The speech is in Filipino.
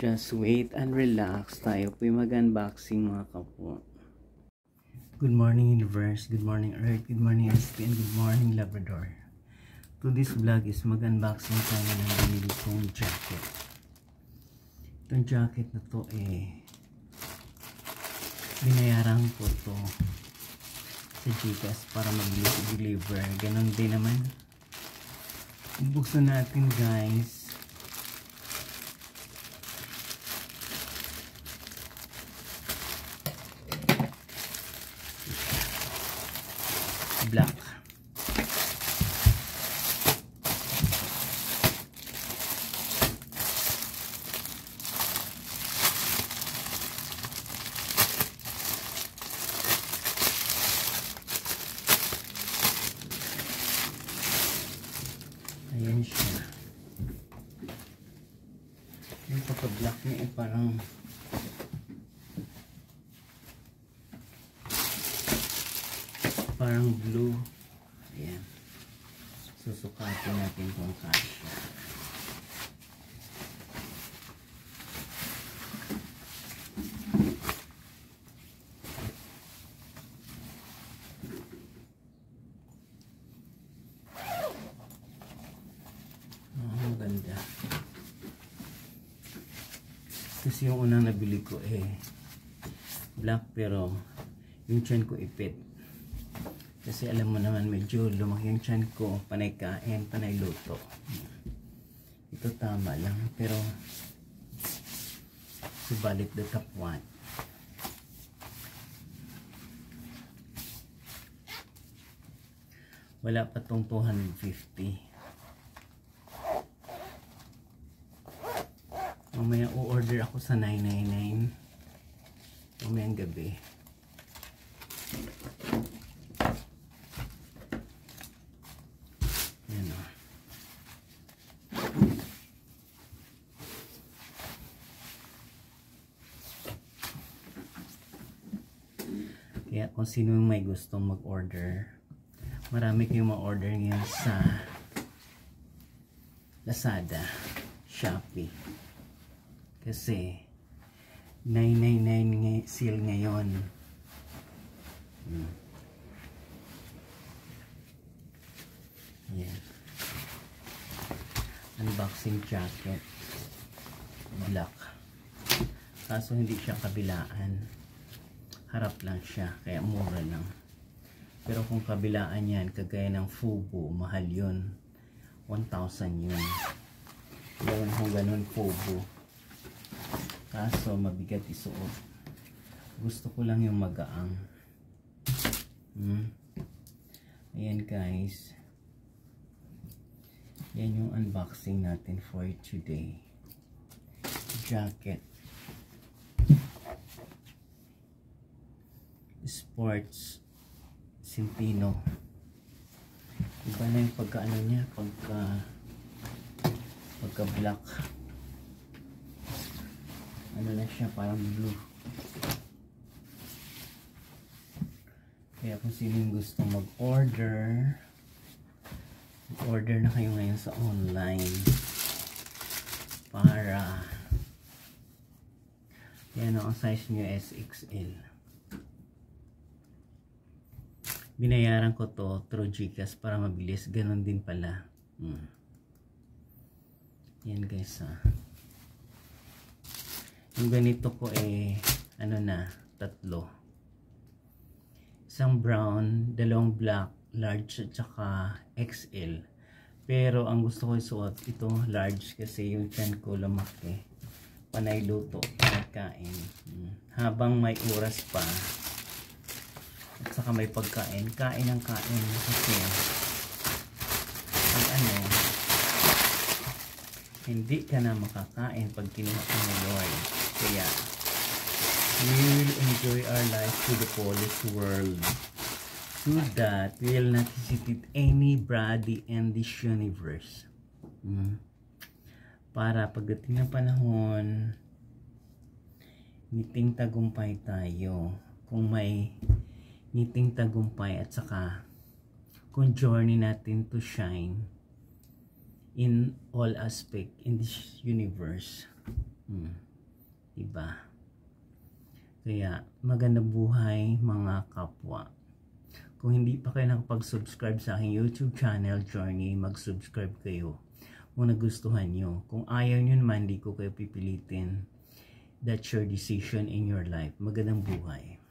Just wait and relax. Tayo po'y mag-unboxing mga kapo. Good morning universe, good morning earth, good morning SP, and good morning Labrador. Today's vlog is mag-unboxing tayo ng binili kong jacket. Itong jacket na to binayaran ko to sa Gcash para mabilis i-deliver. Ganon din naman. Buksan natin guys. Black. Ayan siya. Yung pagka-black niya parang blue. Ayan. Susukatin natin kung kasya. Ang ganda. Kasi yung unang nabili ko black, pero yung tiyan ko ipit. Kasi alam mo naman medyo lumaki yung tiyan ko, panay kain, panay luto. Ito tama lang, pero subalit the top one. Wala pa tong 250. Mamaya o-order ako sa 999 mamayang gabi. Kaya kung sino yung may gustong mag-order, marami kayong ma-order ngayon sa Lazada, Shopee. Kasi 999 sale ngayon. Yan. Unboxing jacket. Black. Kaso hindi siya kabilaan. Harap lang siya, kaya mura lang. Pero kung kabilaan yan, kagaya ng Fubu, mahal yun. 1,000 yun. Gawin kung ganun Fubu. Kaso mabigat isuot. Gusto ko lang yung magaang. Ayan guys. Yan yung unboxing natin for today. Jacket. Sports Simpino. Iba na yung pagka-ano niya, pagka black. Ano na siya, parang blue. Kaya kung sino yung gusto mag-order, order na kayo ngayon sa online para yan ang size nyo, SXL. Binayaran ko to through Gcash para mabilis. Ganon din pala. Yan guys yung ganito ko ano na, tatlo. Isang brown, dalawang black, large at saka XL. Pero ang gusto ko isuot ito large kasi yung tiyan ko lumaki. Panay luto, panay kain. Habang may oras pa at saka may pagkain, kain ang kain kasi hindi ka na makakain pag kinuha ka ng Lord. Kaya we will enjoy our life to the fullest world, so that we will not visit anybody in this universe. Para pagdating ng panahon, ngiting tagumpay tayo. Kung may ngiting tagumpay at saka kung journey natin to shine in all aspect in this universe. Diba? Kaya magandang buhay mga kapwa. Kung hindi pa kayo nakapag-subscribe sa aking YouTube channel, Journey, mag-subscribe kayo kung nagustuhan nyo. Kung ayaw nyo naman, hindi ko kayo pipilitin. That's your decision in your life. Magandang buhay.